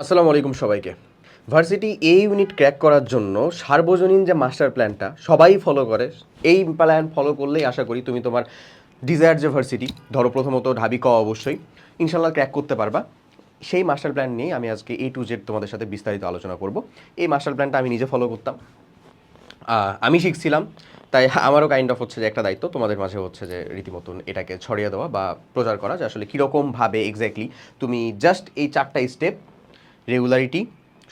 আসসালামু আলাইকুম সবাইকে। ভার্সিটি এ ইউনিট ক্র্যাক করার জন্য সার্বজনীন যে মাস্টার প্ল্যানটা সবাই ফলো করে, এই প্ল্যান ফলো করলেই আশা করি তুমি তোমার ডিজায়ার যে ভার্সিটি, ধরো প্রথমত ঢাবি ক অবশ্যই ইনশাল্লাহ ক্র্যাক করতে পারবা। সেই মাস্টার প্ল্যান নিয়ে আমি আজকে A to Z তোমাদের সাথে বিস্তারিত আলোচনা করব। এই মাস্টার প্ল্যানটা আমি নিজে ফলো করতাম, আমি শিখছিলাম, তাই আমারও কাইন্ড অফ হচ্ছে যে একটা দায়িত্ব তোমাদের মাঝে হচ্ছে যে রীতিমতন এটাকে ছড়িয়ে দেওয়া বা প্রচার করা, যে আসলে কীরকমভাবে এক্স্যাক্টলি তুমি জাস্ট এই চারটা স্টেপ, রেগুলারিটি,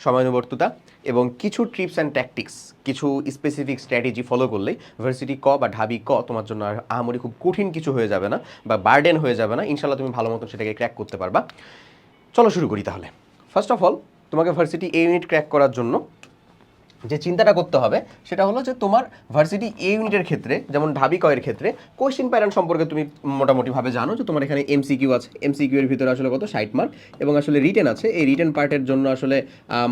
সময়ানুবর্তিতা এবং কিছু ট্রিপস অ্যান্ড ট্যাকটিক্স, কিছু স্পেসিফিক স্ট্র্যাটেজি ফলো করলেই ভার্সিটি ক বা ঢাবি ক তোমার জন্য আর আহামরি খুব কঠিন কিছু হয়ে যাবে না বা বার্ডেন হয়ে যাবে না। ইনশাল্লাহ তুমি ভালো মতো সেটাকে ক্র্যাক করতে পারবা। চলো শুরু করি তাহলে। ফার্স্ট অফ অল, তোমাকে ভার্সিটি এ ইউনিট ক্র্যাক করার জন্য যে চিন্তাটা করতে হবে সেটা হলো যে তোমার ভার্সিটি এ ইউনিটের ক্ষেত্রে, যেমন ঢাবি কয়ের ক্ষেত্রে কোয়েশ্চেন প্যাটার্ন সম্পর্কে তুমি মোটামুটিভাবে জানো যে তোমার এখানে এমসিকিউ আছে। এমসিকিউ এর ভিতরে আসলে কত 60 মার্ক, এবং আসলে রিটেন আছে। এই রিটেন পার্টের জন্য আসলে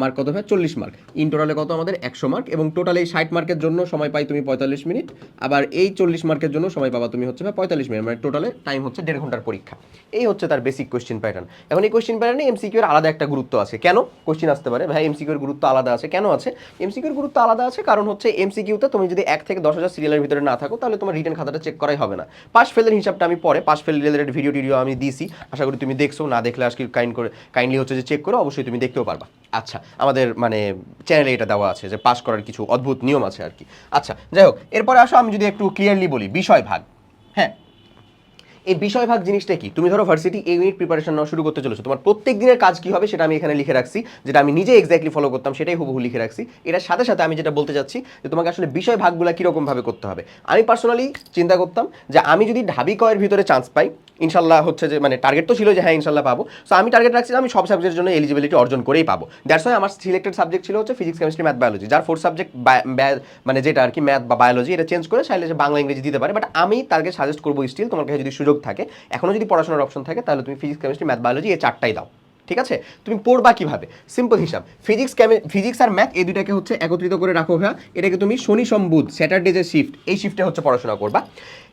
মার্ক কত হয় 40 মার্ক। ইন টোটালে কত আমাদের 100 মার্ক, এবং টোটাল এই 60 মার্কের জন্য সময় পাই তুমি 45 মিনিট, আবার এই 40 মার্কের জন্য সময় পাবা তুমি হচ্ছে 45 মিনিট, মানে টোটালে টাইম হচ্ছে 1.5 ঘন্টার পরীক্ষা। এই হচ্ছে তার বেসিক কোয়েশ্চেন প্যাটার্ন। এখন এই কোয়েশ্চেন প্যাটার্নে এমসিকিউ এর আলাদা একটা গুরুত্ব আছে। কেন কোয়েশ্চেন আসতে পারে ভাই এমসিকিউ এর গুরুত্ব আলাদা আছে? কেন আছে এমসিকিউ এর গুরুত্ব আলাদা আছে? কারণ হচ্ছে এমসিকিউতে তুমি যদি 1 থেকে 10,000 সিরিয়ালের ভিতরে না থাকো তাহলে তোমার রিটেন খাতাটা চেক করাই হবে না। পাস ফেলের হিসাবটা আমি পরে পাস ফেল রিলেটেড ভিডিও আমি দিয়েছি, আশা করি তুমি দেখছো। না দেখলে আজকে কাইন্ডলি হচ্ছে যে চেক করে অবশ্যই তুমি দেখতেও পারবা। আচ্ছা, আমাদের মানে চ্যানেলে এটা দেওয়া আছে যে পাস করার কিছু অদ্ভুত নিয়ম আছে আর কি। আচ্ছা, যাই হোক, এরপরে আসো আমি যদি একটু ক্লিয়ারলি বলি বিষয় ভাগ। হ্যাঁ, এই বিষয়ভাগ জিনিসটা কি? তুমি ধরো ভার্সিটি এ ইউনিট প্রিপারেশন নেওয়া শুরু করতে চলেছো, তোমার প্রত্যেক দিনের কাজ কি হবে সেটা আমি এখানে লিখে রাখছি, যেটা আমি নিজে এক্স্যাক্টলি ফলো করতাম সেটাই হুবহু লিখে রাখছি। এটার সাথে সাথে আমি যেটা বলতে চাচ্ছি যে তোমাকে আসলে বিষয় ভাগগুলো কীরকমভাবে করতে হবে। আমি পার্সোনালি চিন্তা করতাম যে আমি যদি ঢাবি কয়ের ভিতরে চান্স পাই, ইনশাল্লাহ হচ্ছে যে মানে টার্গেট তো ছিল যে হ্যাঁ ইনশাল্লাহ পাবো। সো আমি টার্গেট রাখছি আমি সব সাবজেক্টের জন্য এলিজিবিলিটি অর্জন করেই পাবো। দ্যাটস ওয়াই আমার সিলেক্টেড সাবজেক্ট ছিল হচ্ছে ফিজিক্স, কেমিস্ট্রি, ম্যাথ, বায়োলজি, যার 4 সাবজেক্ট মানে যেটা আর কি ম্যাথ বা বায়োলজি, এটা চেঞ্জ করে চাইলে যে বাংলা ইংরেজি দিতে পারে। বাট আমি টার্গেট সাজেস্ট করবো স্টিল তোমার কাছে যদি সুযোগ থাকে, এখনও যদি পড়াশোনার অপশন থাকে, তাহলে তুমি ফিজিক্স, কেমিস্ট্রি, ম্যাথ, বায়োলজি এই চারটাই দাও। ঠিক আছে? তুমি পড়বা কিভাবে? সিম্পল হিসাব, ফিজিক্স আর ম্যাথ এই দুইটাকে হচ্ছে একত্রিত করে রাখো ভাইয়া। এটাকে তুমি শনি সম্বুধ স্যাটারডে যে শিফট, এই শিফটে হচ্ছে পড়াশোনা করবা।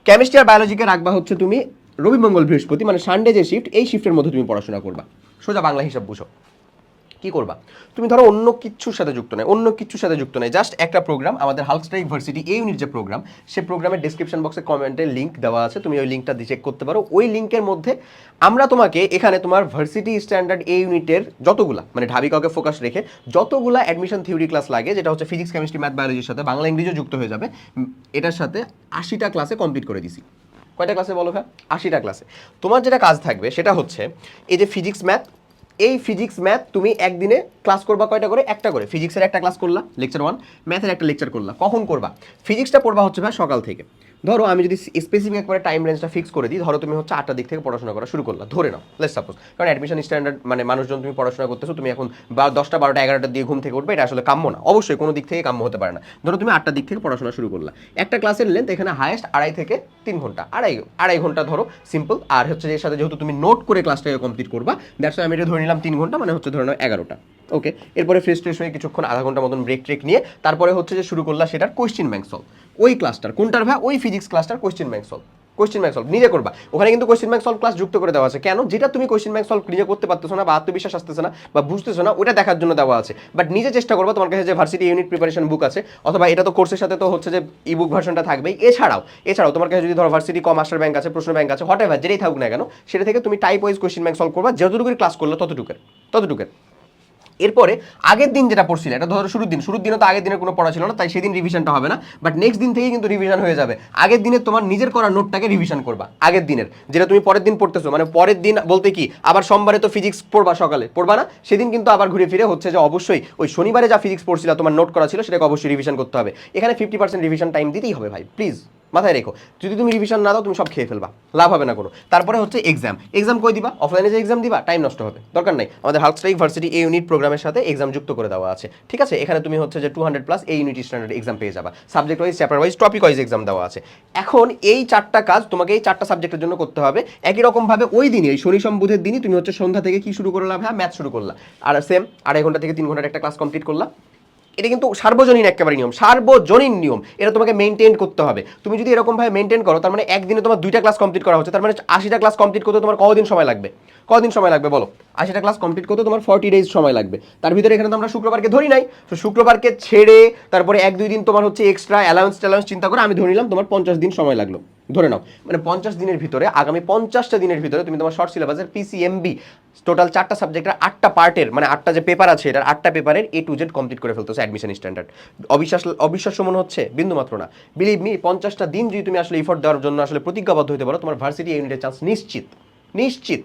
কেমিস্ট্রি আর বায়োলজিকে রাখবা হচ্ছে তুমি রবি, মঙ্গল, বৃহস্পতি, মানে সানডে যে শিফট, এই শিফটের মধ্যে তুমি পড়াশোনা করবা। সোজা বাংলা হিসাব বুঝো। কি করবা? তুমি ধরো অন্য কিচ্ছুর সাথে যুক্ত নয়, জাস্ট একটা প্রোগ্রাম, আমাদের হালকস্ট্রাইক ভার্সিটি এই ইউনিট যে প্রোগ্রাম, সে প্রোগ্রামের ডেসক্রিপশন বক্সে কমেন্টে লিঙ্ক দেওয়া আছে, তুমি ওই লিঙ্কটা দিয়ে চেক করতে পারো। ওই লিঙ্কের মধ্যে আমরা তোমাকে এখানে তোমার ভার্সিটি স্ট্যান্ডার্ড এই ইউনিটের যতগুলা, মানে ঢাবি কাউকে ফোকাস রেখে যতগুলা অ্যাডমিশন থিওরি ক্লাস লাগে, যেটা হচ্ছে ফিজিক্স, কেমিস্ট্রি, ম্যাথ, বায়োলজির সাথে বাংলা ইংরেজিও যুক্ত হয়ে যাবে, এটার সাথে 80টা ক্লাসে কমপ্লিট করে দিছি। কয়টা ক্লাসে বলো ভাই? 80টা ক্লাসে। তোমার যেটা কাজ থাকবে সেটা হচ্ছে এই যে ফিজিক্স ম্যাথ, এই ফিজিক্স ম্যাথ তুমি একদিনে ক্লাস করবা কয়টা করে? একটা করে। ফিজিক্সের একটা ক্লাস করলা লেকচার 1, ম্যাথের একটা লেকচার করলা। কখন করবা? ফিজিক্সটা পড়বা হচ্ছে ভাই সকাল থেকে। ধরো আমি যদি স্পেসিফিক একবারে টাইম রেঞ্জটা ফিক্স করে দিই, ধরো তুমি হচ্ছে 8টার দিক থেকে পড়াশোনা করা শুরু করলা, ধরে নাও, লেটস সাপোজ। কারণ অ্যাডমিশন স্ট্যান্ডার্ড মানে মানুষজন তুমি পড়াশোনা করতেছো, তুমি এখন 10টা 12টা 11টা দিয়ে ঘুম থেকে উঠবে, এটা আসলে কাম্য না, অবশ্যই কোনো দিক থেকে কাম্য হতে পারে না। ধরো তুমি 8টার দিক থেকে পড়াশোনা শুরু করলা, একটা ক্লাসের লেন্থ এখানে হায়েস্ট 2.5 থেকে 3 ঘন্টা, আড়াই ঘন্টা ধরো সিম্পল। আর হচ্ছে এর সাথে যেহেতু তুমি নোট করে ক্লাসটাকে কমপ্লিট করবা, দ্যাটস আমি এটা ধরে নিলাম 3 ঘন্টা, মানে হচ্ছে ধরে নাও 11টা। ওকে, এরপরে ফ্রেশ ট্রেশ হয়ে কিছুক্ষণ আধা ঘন্টা মতন ব্রেক ট্রেক নিয়ে তারপরে হচ্ছে যে শুরু করলা সেটার কোয়েশ্চেন ব্যাংক সলভ। ওই ক্লাসটার কোনটার ভাই? ওই ফিজিক্স ক্লাসটার কোয়েশ্চেন ব্যাংক সলভ। নিজে করবা। ওখানে কিন্তু কোয়েশ্চেন ব্যাংক সলভ ক্লাস যুক্ত করে দেওয়া আছে। কেন? যেটা তুমি কোয়েশ্চেন ব্যাংক সলভ নিজে করতে পারতেছো না বা আত্মবিশ্বাস আসতেছে না বা বুঝতেছো না, ওটা দেখার জন্য দেওয়া আছে। বাট নিজে চেষ্টা করবা, তোমার কাছে যে ভার্সিটি ইউনিট প্রিপারেশন বুক আছে, অথবা এটা তো কোর্সের সাথে তো হচ্ছে যে ই বুক ভার্সনটা থাকবেই। এছাড়াও তোমার কাছে যদি ধরো ভার্সিটি ক মাস্টার ব্যাংক আছে, প্রশ্ন ব্যাংক আছে, হোয়াটএভার যেটাই থাকুক না কেন, সেটা থেকে তুমি type wise question bank solve করবা, যতটুকু ক্লাস করলো ততটুকুর। এরপরে আগের দিন যেটা পড়ছিল, এটা ধরো শুরুর দিনে তো আগের দিনের কোনো পড়া ছিল না, তাই সেদিন রিভিশনটা হবে না। বাট নেক্সট দিন থেকেই কিন্তু রিভিশন হয়ে যাবে। আগের দিনে তোমার নিজের করা নোটটাকে রিভিশন করবা, আগের দিনের যেটা তুমি পরের দিন পড়তেছো, মানে পরের দিন বলতে কি, আবার সোমবারে তো ফিজিক্স পড়বা, সকালে পড়বা না, সেদিন কিন্তু আবার ঘুরে ফিরে হচ্ছে যে অবশ্যই ওই শনিবারে যা ফিজিক্স পড়ছিল তোমার নোট করা ছিল সেটাকে অবশ্যই রিভিশন করতে হবে। এখানে 50% রিভিশন টাইম দিতেই হবে ভাই, প্লিজ মাথায় রেখো। যদি তুমি রিভিশন না দাও তুমি সব খেয়ে ফেলবা, লাভ হবে না কোনো। তারপরে হচ্ছে এক্সাম কই দিবা? অফলাইনে যে এক্সাম দিবা, টাইম নষ্ট হবে, দরকার নাই। আমাদের হালকস্ট্রাইক ভার্সিটি এই ইউনিট প্রোগ্রামের সাথে এক্সাম যুক্ত করে দেওয়া আছে, ঠিক আছে? এখানে তুমি হচ্ছে যে 200+ এই ইউনিট স্ট্যান্ডার্ড এক্সাম পেয়ে যাবা, subject wise, chapter wise, topic wise exam দেওয়া আছে। এখন এই 4টা কাজ তোমাকে এই 4টা সাবজেক্টের জন্য করতে হবে। একই রকমভাবে ওই দিনই, এই শনি সোম বুধের দিনই তুমি হচ্ছে সন্ধ্যা থেকে কি শুরু করলা? হ্যাঁ, ম্যাথ শুরু করলা, আর সেম 2.5 ঘন্টা থেকে 3 ঘন্টার একটা ক্লাস কমপ্লিট করলা। এটা কিন্তু সার্বজনীন একেবারে নিয়ম, সার্বজনীন নিয়ম, এটা তোমাকে মেনটেন করতে হবে। তুমি যদি এরকমভাবে মেনটেন করো, তার মানে একদিনে তোমার 2টা ক্লাস কমপ্লিট করা হচ্ছে, তার মানে 80টা ক্লাস কমপ্লিট করতে তোমার কতদিন সময় লাগবে? কতদিন সময় লাগবে বলো? 80টা ক্লাস কমপ্লিট করতে তোমার 40 ডেজ সময় লাগবে। তার ভিতরে এখানে তো আমরা শুক্রবারকে ধরি নাই, তো শুক্রবারকে ছেড়ে তারপরে 1-2 দিন তোমার হচ্ছে এক্সট্রা অ্যালাউন্স চিন্তা করে আমি ধরে নিলাম তোমার 50 দিন সময় লাগলো, ধরে নাও। মানে 50 দিনের ভিতরে, আগামী 50টা দিনের ভিতরে তুমি তোমার শর্ট সিলেবাসের পিসিএমবি টোটাল 4টা সাবজেক্টের 8টা পার্টের, মানে 8টা যে পেপার আছে এটার 8টা পেপারের A to Z কমপ্লিট করে ফেলতেছে অ্যাডমিশন স্ট্যান্ডার্ড। অবিশ্বাস্য মনে হচ্ছে? বিন্দুমাত্র না। বিলিভ মি, 50টা দিন যদি তুমি আসলে এফোর্ট দেওয়ার জন্য আসলে প্রতিজ্ঞাবদ্ধ হতে পারো, তোমার ভার্সিটি ইউনিটের চান্স নিশ্চিত, নিশ্চিত,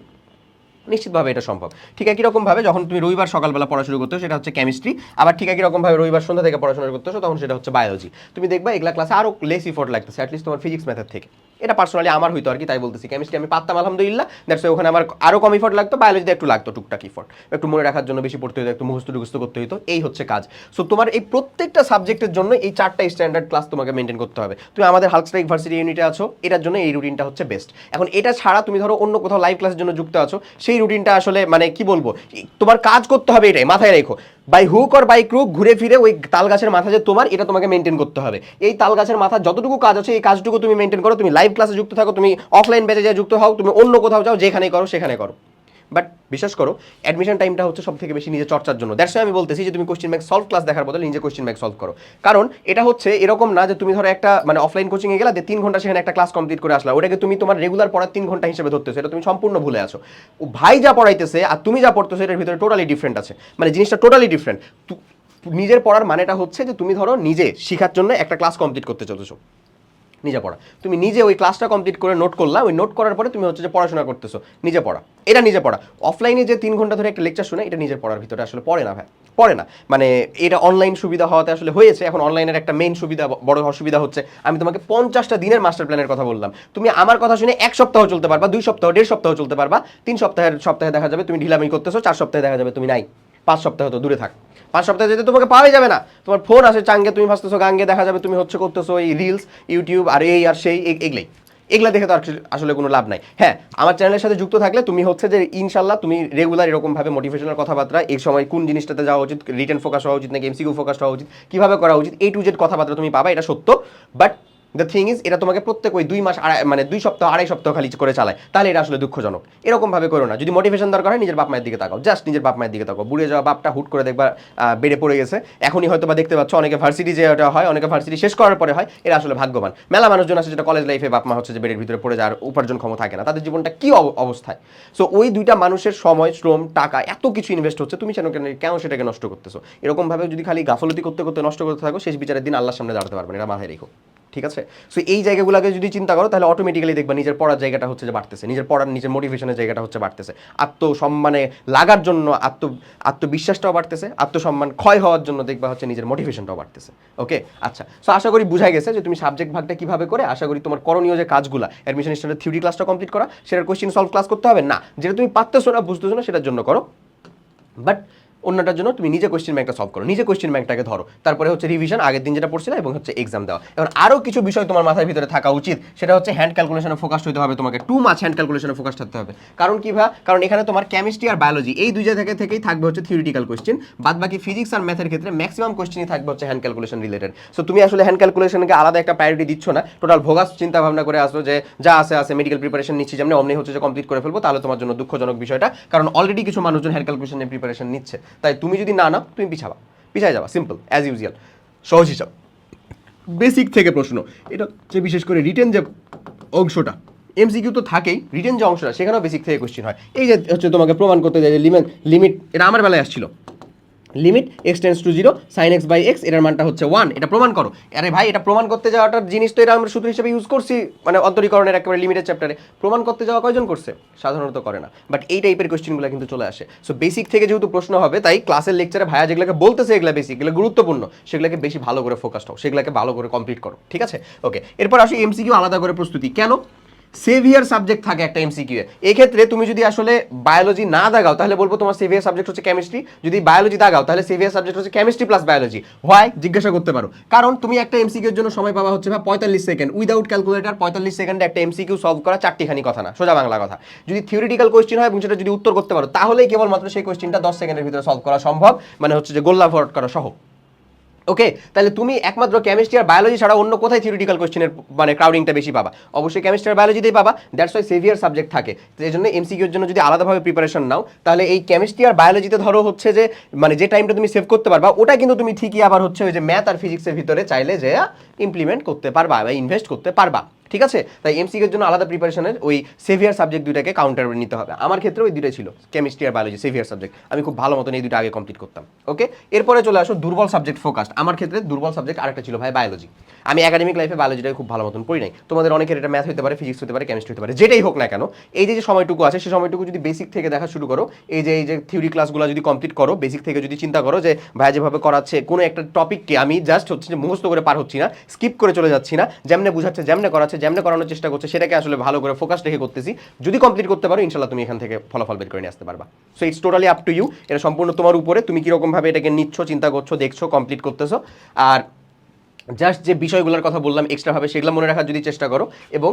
নিশ্চিতভাবে এটা সম্ভব। ঠিক একই রকমভাবে যখন তুমি রবিবার সকালবেলা পড়া শুরু করতে, সেটা হচ্ছে কেমিস্ট্রি, আবার ঠিক একই রকমভাবে রবিবার সন্ধ্যা থেকে পড়াশোনা করতেছো, তখন সেটা হচ্ছে বায়োলজি। তুমি দেখবা এগুলা ক্লাসে আরও লেস ইফোর্ট লাগতেছে অ্যাটলিস্ট তোমার ফিজিক্স ম্যাথের থেকে। এটা পার্সোনালি আমার হইতো আর কি, তাই বলতেছি। কেমিস্ট্রি আমি পারতাম আলহামদুলিল্লাহ, দ্যাটস ওখানে আমার আরও কম ইফোর্ট লাগতো, বায়োলজিতে একটু লাগতো টুকটাক ইফোর্ট, একটু মনে রাখার জন্য বেশি পড়তে হতো, একটু মুখস্থ করতে হতো, এই হচ্ছে কাজ। সো তোমার এই প্রত্যেকটা সাবজেক্টের জন্য এই 4টা স্ট্যান্ডার্ড ক্লাস তোমাকে মেনটেন করতে হবে। তুমি আমাদের হালকস্ট্রাইক ভার্সিটি ইউনিটে আছো, এটার জন্য এই রুটিনটা হচ্ছে বেস্ট। এখন এটা ছাড়া তুমি ধরো অন্য কোথাও লাইভ ক্লাসের জন্য যুক্ত আছো, সেই রুটিনটা আসলে মানে কি বলবো, তোমার কাজ করতে হবে, এটাই মাথায় রেখো। By hook or by crook ঘুরে ফিরে ওই তাল গাছের মাথা যে তোমার, এটা তোমাকে মেনটেন করতে হবে। এই তাল গাছের মাথা যতটুকু কাজ আছে এই কাজটুকু তুমি মেনটেন করো। তুমি লাইভ ক্লাসে যুক্ত থাকো, তুমি অফলাইন ব্যাচে যা যুক্ত হও, তুমি অন্য কোথাও যাও, যেখানেই করো সেখানে করো, বাট বিশ্বাস করো অ্যাডমিশন টাইমটা হচ্ছে সব থেকে বেশি নিজের চর্চার জন্য। দ্যাটস আমি বলতেছি যে তুমি কোশ্চেন ব্যাংক সলভ ক্লাস দেখার বদলে নিজে কোশ্চেন ব্যাংক সলভ করো। কারণ এটা হচ্ছে এরকম না যে তুমি ধরো একটা মানে অফলাইন কোচিংয়ে গেলা, 3 ঘন্টা সেখানে একটা ক্লাস কমপ্লিট করে আসলা, ওটাকে তুমি তোমার রেগুলার পড়ার 3 ঘন্টা হিসেবে ধরতেছো, এটা তুমি সম্পূর্ণ ভুলে আছো। ও ভাই যা পড়াইতেছে আর তুমি যা পড়তেছো এটার ভিতরে টোটালি ডিফারেন্ট আছে, মানে জিনিসটা টোটালি ডিফারেন্ট। নিজের পড়ার মানেটা হচ্ছে যে তুমি ধরো নিজে শেখার জন্য একটা ক্লাস কমপ্লিট করতে চলেছো, নিজে পড়া, তুমি নিজে ওই ক্লাসটা কমপ্লিট করে নোট করলা, ওই নোট করার পরে তুমি হচ্ছে যে পড়াশোনা করতেছো, নিজে পড়া, এটা নিজে পড়া। অফলাইনে যে 3 ঘন্টা ধরে একটা লেকচার শুনে, এটা নিজের পড়ার ভিতরে আসলে পড়ে না ভাই, পড়ে না। মানে এটা অনলাইন সুবিধা হওয়াতে আসলে হয়েছে। এখন অনলাইনের একটা মেইন সুবিধা, বড় অসুবিধা হচ্ছে, আমি তোমাকে 50টা দিনের মাস্টার প্ল্যানের কথা বললাম, তুমি আমার কথা শুনে 1 সপ্তাহ চলতে পারবা, 2 সপ্তাহ, 1.5 সপ্তাহ চলতে পারবা, 3 সপ্তাহে দেখা যাবে তুমি ঢিলামি করতেছো, 4 সপ্তাহে দেখা যাবে তুমি নাই, 5 সপ্তাহ তো দূরে থাক, 5 সপ্তাহে যেতে তোমাকে পাওয়াই যাবে না। তোমার ফোন আসে চাঙ্গে, তুমি ভাসতেছো গাঙ্গে, দেখা যাবে তুমি হচ্ছে করতেছো এই রিলস, ইউটিউব আর এই আর সেই, এগুলা দেখে তো আসলে কোনো লাভ নাই। হ্যাঁ, আমার চ্যানেলের সাথে যুক্ত থাকলে তুমি হচ্ছে যে ইনশাল্লাহ তুমি রেগুলার এরকমভাবে মোটিভেশনাল কথাবার্তা, এই সময় কোন জিনিসটাতে যাওয়া উচিত, রিটেন ফোকাস হওয়া উচিত নাকি এমসিকিউ ফোকাস হওয়া উচিত, কীভাবে করা উচিত, A to Z কথাবার্তা তুমি পাবা, এটা সত্য। বাট দ্য থিং ইজ, এটা তোমাকে প্রত্যেক ওই 2 মাস মানে 2 সপ্তাহ 2.5 সপ্তাহ খালি করে চালায়, তাহলে এটা আসলে দুঃখজনক। এরকমভাবে করো না। যদি মোটিভেশন দরকার হয় নিজের বাপ মায়ের দিকে তাকাও, জাস্ট নিজের বাপ মায়ের দিকে তাকাও। বুড়ে যাওয়া বাপটা হুট করে দেখবা বেড়ে পড়ে গেছে, এখনই হয়তো বা দেখতে পাচ্ছ অনেকে ভার্সিটি যে এটা হয়, অনেকে ভার্সিটি শেষ করার পরে হয়, এরা আসলে ভাগ্যবান। মেলা মানুষজন আছে যেটা কলেজ লাইফে বাপ মা হচ্ছে যে বেড়ের ভিতরে পড়ে যাওয়ার উপার্জনক্ষম থাকে না, তাদের জীবনটা কি অবস্থায়। সো ওই 2টা মানুষের সময়, শ্রম, টাকা এত কিছু ইনভেস্ট হচ্ছে, তুমি কেন সেটাকে নষ্ট করতেছো? এরকমভাবে যদি খালি গাফলতি করতে করতে নষ্ট করতে থাকো, শেষ বিচারের দিন আল্লাহর সামনে দাঁড়াতে পারবে না, এটা মাথায় রেখো, ঠিক আছে? সো এই জায়গাগুলোকে যদি চিন্তা করো, তাহলে অটোমেটিক্যালি দেখবা নিজের পড়ার জায়গাটা হচ্ছে যে বাড়তেছে, নিজের মোটিভেশনের জায়গাটা হচ্ছে বাড়তেছে, আত্মসম্মানে লাগার জন্য আত্মবিশ্বাসটাও বাড়তেছে, আত্মসম্মান ক্ষয় হওয়ার জন্য দেখবা হচ্ছে নিজের মোটিভেশনটাও বাড়তেছে। ওকে, আচ্ছা। সো আশা করি বুঝাই গেছে যে তুমি সাবজেক্ট ভাগটা কিভাবে করে, আশা করি তোমার করণীয় যে কাজগুলো, অ্যাডমিশন স্ট্যান্ডার্ড থিওরি ক্লাসটা কমপ্লিট করা, সেটার কোয়েশ্চেন সলভ ক্লাস করতে হবে না, যেটা তুমি পারতেছো না, বুঝতেছো না, সেটার জন্য করো। বাট অন্যটার জন্য তুমি নিজে কোয়েশ্চেন ব্যাংকটা সলভ করো, নিজে কোয়েশ্চেন ব্যাংকটাকে ধরো, তারপরে হচ্ছে রিভিশন, আগের দিন যেটা পড়ছিলে, এবং হচ্ছে এক্সাম দেওয়া। এখন আরও কিছু বিষয় তোমার মাথার ভিতরে থাকা উচিত, সেটা হচ্ছে হ্যান্ড ক্যালকুলেশনে ফোকাস হতে হবে তোমাকে, টু মাচ হ্যান্ড ক্যালকুলেশনে ফোকাস থাকতে হবে। কারণ কি ভাই, কারণ এখানে তোমার কেমিস্ট্রি আর বায়োলজি এই 2 জায়গা থেকেই থাকবে হচ্ছে থিওরিটিক্যাল কোয়েশ্চেন, বাদ বাকি ফিজিক্স আর ম্যাথের ক্ষেত্রে ম্যাক্সিমাম কোয়েশ্চেনই থাকবে হচ্ছে হ্যান্ড ক্যালকুলেশন রিলেটেড। সো তুমি আসলে হ্যান্ড ক্যালকুলেশনকে আলাদা একটা প্রায়োরিটি দিচ্ছ না, টোটাল ভোগাস চিন্তা ভাবনা করে আসো যে যা আছে মেডিকেল প্রিপারেশন নিচ্ছি, যেমন অমনি হচ্ছে যে কমপ্লিট করে ফেলবো, তাহলে তোমার জন্য দুঃখজনক বিষয়টা, কারণ অলরেডি কিছু মানুষজন হ্যান্ড ক্যালকুলেশনের প্রিপারেশন নিচ্ছে। তাই তুমি যদি না নাও, তুমি পিছায় যাবা, সিম্পল অ্যাজ ইউজুয়াল, সহজ হিসাব। বেসিক থেকে প্রশ্ন, এটা হচ্ছে বিশেষ করে রিটেন যে অংশটা, এমসিকিউ তো থাকেই, রিটেন যে অংশটা সেখানেও বেসিক থেকে কোশ্চেন হয়। এই যে হচ্ছে তোমাকে প্রমাণ করতে যায় যে লিমিট, এটা আমার বেলায় আসছিল, limit x tends to 0 sine x by x, এটার মানটা হচ্ছে 1, এটা প্রমাণ করো। আরে ভাই, এটা প্রমাণ করতে যাওয়াটার জিনিস তো এটা আমরা সূত্র হিসেবে ইউজ করছি, মানে অন্তরীকরণের একেবারে লিমিটেড চ্যাপ্টারে। প্রমাণ করতে যাওয়া কয়জন করছে? সাধারণত করে না। বাট এই টাইপের কোয়েশ্চেনগুলো কিন্তু চলে আসে। সো বেসিক থেকে যেহেতু প্রশ্ন হবে, তাই ক্লাসের লেকচারে ভাইয়া যেগুলোকে বলতেছে এগুলো বেসিক, এগুলো গুরুত্বপূর্ণ, সেগুলোকে বেশি ভালো করে ফোকাসড হও, সেগুলোকে ভালো করে কমপ্লিট করো, ঠিক আছে? ওকে, এরপর আসি এমসিকিউ আলাদা করে প্রস্তুতি। কেন? সেভিয়ার সাবজেক্ট থাকে একটা এমসিকিউ এ। এক্ষেত্রে তুমি যদি আসলে বায়োলজি না দাগাও, তাহলে বলবো তোমার সেভিয়ার সাবজেক্ট হচ্ছে কেমিস্ট্রি। যদি বায়োলজি দাগাও, তাহলে সেভিয়ার সাবজেক্ট হচ্ছে কেমিস্ট্রি প্লাস বায়োলজি। হোয়াই? জিজ্ঞাসা করতে পারো। কারণ তুমি একটা এমসিকিউ এর জন্য সময় পাবা হচ্ছে 45 সেকেন্ড, উইদাউট ক্যালকুলেটর 45 সেকেন্ডে একটা এমসিকিউ সলভ করা 4টিখানি কথা না, সোজা বাংলা কথা। যদি থিওরিটিক্যাল কোয়েশ্চেন হয় এবং সেটা যদি উত্তর করতে পারো, তাহলেই কেবলমাত্র সেই কোয়েশ্চেনটা 10 সেকেন্ডের ভিতরে সলভ করা সম্ভব, মানে হচ্ছে যে গোল্লা ভর্ট করা সহ। ওকে, তাহলে তুমি একমাত্র কেমিস্ট্রি আর বায়োলজি ছাড়া অন্য কোথায় থিওরিটিক্যাল কোশ্চেনের মানে ক্রাউডিংটা বেশি পাবা? অবশ্যই কেমিস্ট্রি আর বায়োলজিতেই পাবা। দ্যাটস ওয়াই সেভিয়ার সাবজেক্ট থাকে। তো এই জন্য এমসিকিউর জন্য যদি আলাদাভাবে প্রিপারেশন নাও, তাহলে এই কেমিস্ট্রি আর বায়োলজিতে ধরো হচ্ছে যে মানে যে টাইমটা তুমি সেভ করতে পারবা, ওটা কিন্তু তুমি ঠিকই আবার হচ্ছে ওই যে ম্যাথ আর ফিজিক্সের ভিতরে চাইলে যে ইমপ্লিমেন্ট করতে পারবা বা ইনভেস্ট করতে পারবা। ঠিক আছে, তাই এমসিকিউর জন্য আলাদা প্রিপারেশনের ওই সেভিয়ার সাবজেক্ট দুইটাকে কাউন্টার নিতে হবে। আমার ক্ষেত্রে ওই দুটোই ছিল, কেমিস্ট্রি আর বায়োলজি সেভিয়ার সাবজেক্ট। আমি খুব ভালো মতন এই দুটো আগে কমপ্লিট করতাম। ওকে, এরপরে চলে আসো দুর্বল সাবজেক্ট ফোকাসড। আমার ক্ষেত্রে দুর্বল সাবজেক্ট আরেকটা ছিল ভাই বায়োলজি। আমি একাডেমিক লাইফে বায়োলজিটাকে খুব ভালো মতন পড়ি নাই। তোমাদের অনেকের এটা ম্যাথ হতে পারে, ফিজিক্স হতে পারে, কেমিস্ট্রি হতে পারে, যেটাই হোক না কেন, এই যে সময়টুকু আছে সেই সময়টুকু যদি বেসিক থেকে দেখা শুরু করো, এই যে থিওরি ক্লাসগুলো যদি কমপ্লিট করো, বেসিক থেকে যদি চিন্তা করো যে ভাইয়া যেভাবে করাচ্ছে কোনো একটা টপিককে আমি জাস্ট হচ্ছে যে মুখস্থ করে পার হচ্ছি না, স্কিপ করে চলে যাচ্ছি না, যেমনে বুঝাচ্ছে, যেমনে করাচ্ছে, যেমনে করানোর চেষ্টা করছে, সেটাকে আসলে ভালো করে ফোকাস রেখে করতেছি, যদি কমপ্লিট করতে পারো ইনশাল্লাহ তুমি এখান থেকে ফলাফল বের করে নিয়ে আসতে পারবা। So it's totally up to you, এটা সম্পূর্ণ তোমার উপরে, তুমি কীরকমভাবে এটাকে নিচ্ছ, চিন্তা করছো, দেখছো, কমপ্লিট করতেছো। আর জাস্ট যে বিষয়গুলোর কথা বললাম এক্সট্রাভাবে সেগুলো মনে রাখার যদি চেষ্টা করো, এবং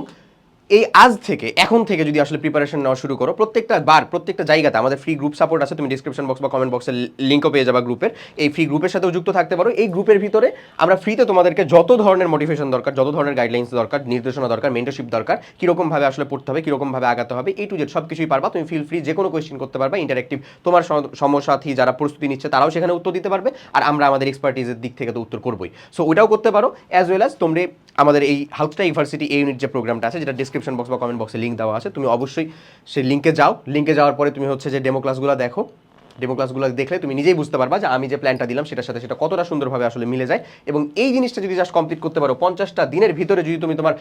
এই আজ থেকে এখন থেকে যদি আসলে প্রিপারেশন নেওয়া শুরু করো, প্রত্যেকটা জায়গাতে আমাদের ফ্রি গ্রুপ সাপোর্ট আছে, তুমি ডিসক্রিপশন বক্স বা কমেন্ট বক্সের লিঙ্কও পেয়ে যাবা গ্রুপের। এই ফ্রি গ্রুপের সাথেও যুক্ত থাকতে পারো। এই গ্রুপের ভিতরে আমরা ফ্রিতে তোমাদেরকে যত ধরনের মোটিভেশন দরকার, যত ধরনের গাইডলাইন্স দরকার, নির্দেশনা দরকার, মেন্টরশিপ দরকার, কীরকমভাবে আসলে পড়তে হবে, কীরকমভাবে আগাতে হবে, এই টু জেড সব কিছুই পারবা। তুমি ফিল ফ্রি যে কোনো কোয়েশ্চেন করতে পারবা, ইন্টারেক্টিভ তোমার সমসাথী যারা প্রস্তুতি নিচ্ছে তারাও সেখানে উত্তর দিতে পারবে, আর আমরা আমাদের এক্সপার্টিজের দিক থেকে তো উত্তর করবোই। সো ওটাও করতে পারো, অ্যাজ ওয়েল অ্যাজ তোমরা আমাদের এই হাউসটা ইউনিভার্সিটি এই ইউনিট যে প্রোগ্রামটা আছে, যেটা ডিসক্রিপশন বক্স বা কমেন্ট বক্সে লিঙ্ক দেওয়া আছে, তুমি অবশ্যই সেই লিঙ্কে যাও। লিঙ্কে যাওয়ার পরে তুমি হচ্ছে যে ডেমো ক্লাসগুলো দেখো। ডেমো ক্লাসগুলো দেখলে তুমি নিজেই বুঝতে পারবা যে আমি যে প্ল্যানটা দিলাম সেটার সাথে সেটা কতটা সুন্দরভাবে আসলে মিলে যায়। এবং এই জিনিসটা যদি জাস্ট কমপ্লিট করতে পারো 50টা দিনের ভিতরে, যদি তুমি তোমার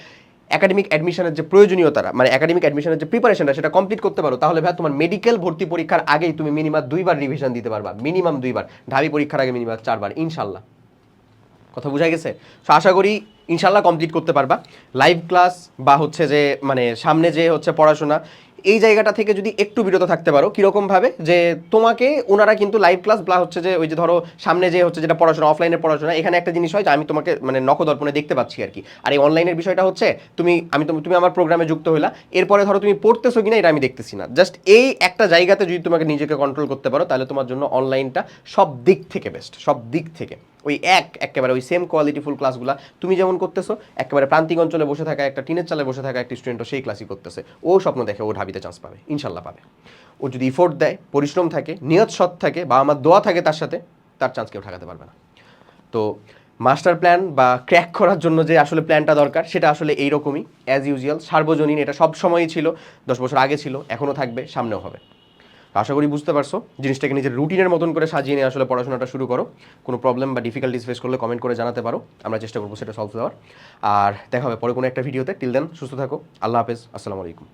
একাডেমিক অ্যাডমিশনের যে প্রয়োজনীয়তা মানে একাডেমিক অ্যাডমিশনের যে প্রিপারেশনটা সেটা কমপ্লিট করতে পারো, তাহলে ভাই তোমার মেডিকেল ভর্তি পরীক্ষার আগেই তুমি মিনিমাম 2বার রিভিশন দিতে পারবা, মিনিমাম 2বার, ঢাবি পরীক্ষার আগে মিনিমাম 4বার, ইনশাল্লাহ। কথা বোঝা গেছে? সো আশা করি ইনশাল্লাহ কমপ্লিট করতে পারবা। লাইভ ক্লাস বা হচ্ছে যে মানে সামনে যে হচ্ছে পড়াশোনা, এই জায়গাটা থেকে যদি একটু বিরত থাকতে পারো, কীরকমভাবে যে তোমাকে ওনারা কিন্তু লাইভ ক্লাস বা হচ্ছে যে ওই যে ধরো সামনে যে হচ্ছে যেটা পড়াশোনা, অফলাইনের পড়াশোনা, এখানে একটা জিনিস হয় যে আমি তোমাকে মানে নখদর্পণে দেখতে পাচ্ছি আর কি। আর এই অনলাইনের বিষয়টা হচ্ছে তুমি আমার প্রোগ্রামে যুক্ত হইলা, এরপরে ধরো তুমি পড়তেছো কিনা এটা আমি দেখতেছি না। জাস্ট এই একটা জায়গাতে যদি তোমাকে নিজেকে কন্ট্রোল করতে পারো, তাহলে তোমার জন্য অনলাইনটা সব দিক থেকে বেস্ট, সব দিক থেকে। ওই একেবারে ওই সেম কোয়ালিটিফুল ক্লাসগুলো তুমি যেমন করতেছো, একেবারে প্রান্তিক অঞ্চলে বসে থাকা একটা টিনের চালে বসে থাকা একটা স্টুডেন্টও সেই ক্লাসই করতেছে, ও স্বপ্ন দেখে ও ঢাবিতে চান্স পাবে, ইনশাল্লাহ পাবে। ও যদি ইফোর্ট দেয়, পরিশ্রম থাকে, নিয়ত সৎ থাকে, বা আমার দোয়া থাকে তার সাথে, তার চান্স কেউ ঠেকাতে পারবে না। তো মাস্টার প্ল্যান বা ক্র্যাক করার জন্য যে আসলে প্ল্যানটা দরকার সেটা আসলে এইরকমই, অ্যাজ ইউজুয়াল, সার্বজনীন। এটা সব সময়ই ছিল, 10 বছর আগে ছিল, এখনও থাকবে, সামনেও হবে। আশা করি বুঝতে পারছো। জিনিসটাকে নিজের রুটিনের মতন করে সাজিয়ে নিয়ে আসলে পড়াশোনাটা শুরু করো। কোনো প্রবলেম বা ডিফিকাল্টিস ফেস করলে কমেন্ট করে জানাতে পারো, আমরা চেষ্টা করবো সেটা সলভ দেওয়ার। আর দেখা হবে পরে কোনো একটা ভিডিওতে। টিল দেন সুস্থ থাকো, আল্লাহ হাফেজ, আসসালামু আলাইকুম।